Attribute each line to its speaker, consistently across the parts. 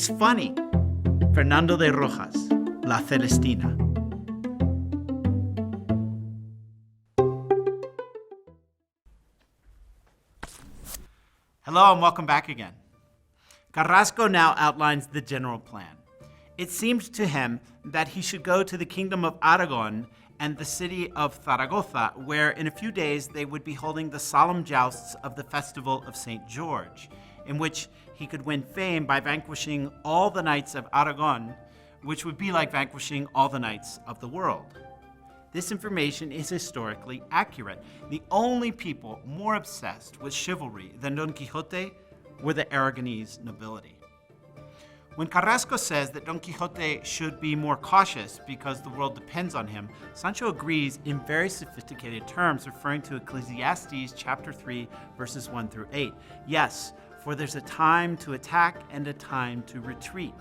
Speaker 1: is funny. Fernando de Rojas, La Celestina. Hello and welcome back again. Carrasco now outlines the general plan. It seemed to him that he should go to the kingdom of Aragon and the city of Zaragoza, where in a few days they would be holding the solemn jousts of the festival of St. George, in which he could win fame by vanquishing all the knights of Aragon, which would be like vanquishing all the knights of the world. This information is historically accurate. The only people more obsessed with chivalry than Don Quixote were the Aragonese nobility. When Carrasco says that Don Quixote should be more cautious because the world depends on him, Sancho agrees in very sophisticated terms, referring to Ecclesiastes chapter 3, verses 1 through 8. Yes, for there's a time to attack and a time to retreat,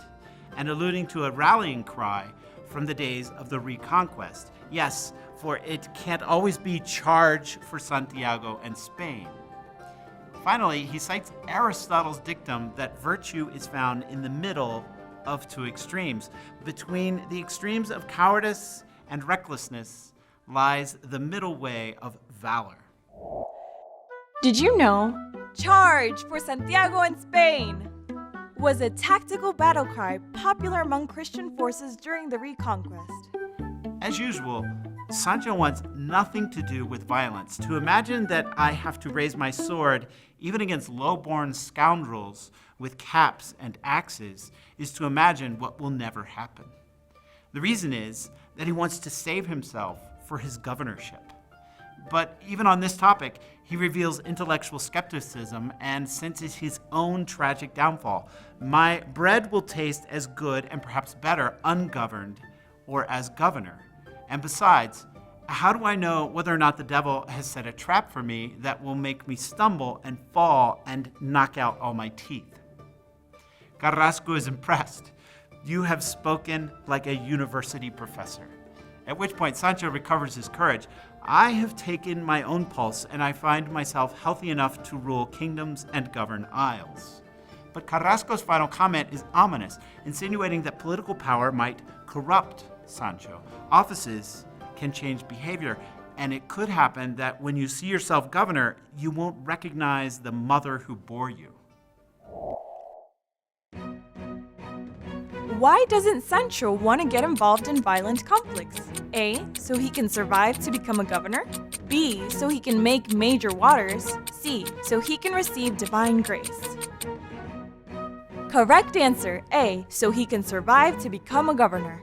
Speaker 1: and alluding to a rallying cry from the days of the Reconquest. Yes, for it can't always be charge for Santiago and Spain. Finally, he cites Aristotle's dictum that virtue is found in the middle of two extremes. Between the extremes of cowardice and recklessness lies the middle way of valor.
Speaker 2: Did you know "Charge for Santiago and Spain" was a tactical battle cry popular among Christian forces during the Reconquest?
Speaker 1: As usual, Sancho wants nothing to do with violence. To imagine that I have to raise my sword even against low-born scoundrels with caps and axes is to imagine what will never happen. The reason is that he wants to save himself for his governorship. But even on this topic, he reveals intellectual skepticism and senses his own tragic downfall. My bread will taste as good and perhaps better ungoverned or as governor. And besides, how do I know whether or not the devil has set a trap for me that will make me stumble and fall and knock out all my teeth? Carrasco is impressed. You have spoken like a university professor. At which point Sancho recovers his courage. I have taken my own pulse and I find myself healthy enough to rule kingdoms and govern isles. But Carrasco's final comment is ominous, insinuating that political power might corrupt Sancho. Offices can change behavior, and it could happen that when you see yourself governor, you won't recognize the mother who bore you.
Speaker 2: Why doesn't Sancho want to get involved in violent conflicts? A, so he can survive to become a governor. B, so he can make major waters. C, so he can receive divine grace. Correct answer, A, so he can survive to become a governor.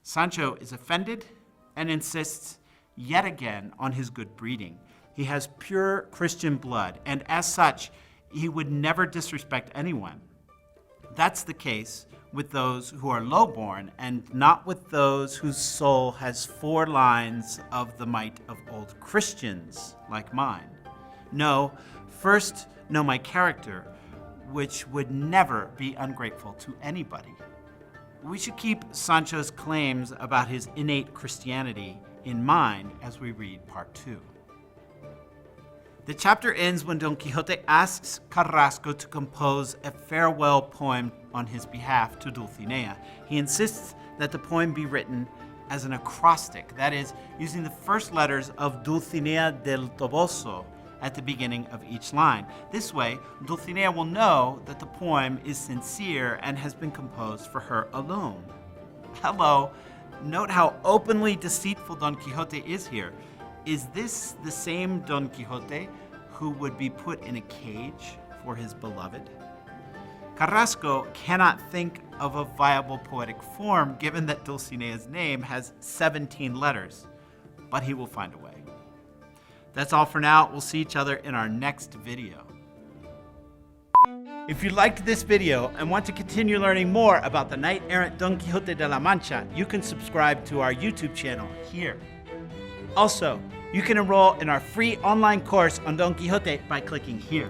Speaker 1: Sancho is offended and insists yet again on his good breeding. He has pure Christian blood, and as such, he would never disrespect anyone. That's the case with those who are lowborn and not with those whose soul has 4 lines of the might of old Christians like mine. No, first know my character, which would never be ungrateful to anybody. We should keep Sancho's claims about his innate Christianity in mind as we read part 2. The chapter ends when Don Quixote asks Carrasco to compose a farewell poem on his behalf to Dulcinea. He insists that the poem be written as an acrostic, that is, using the first letters of Dulcinea del Toboso at the beginning of each line. This way, Dulcinea will know that the poem is sincere and has been composed for her alone. Hello, note how openly deceitful Don Quixote is here. Is this the same Don Quixote who would be put in a cage for his beloved? Carrasco cannot think of a viable poetic form given that Dulcinea's name has 17 letters, but he will find a way. That's all for now. We'll see each other in our next video. If you liked this video and want to continue learning more about the knight-errant Don Quixote de la Mancha, you can subscribe to our YouTube channel here. Also, you can enroll in our free online course on Don Quixote by clicking here.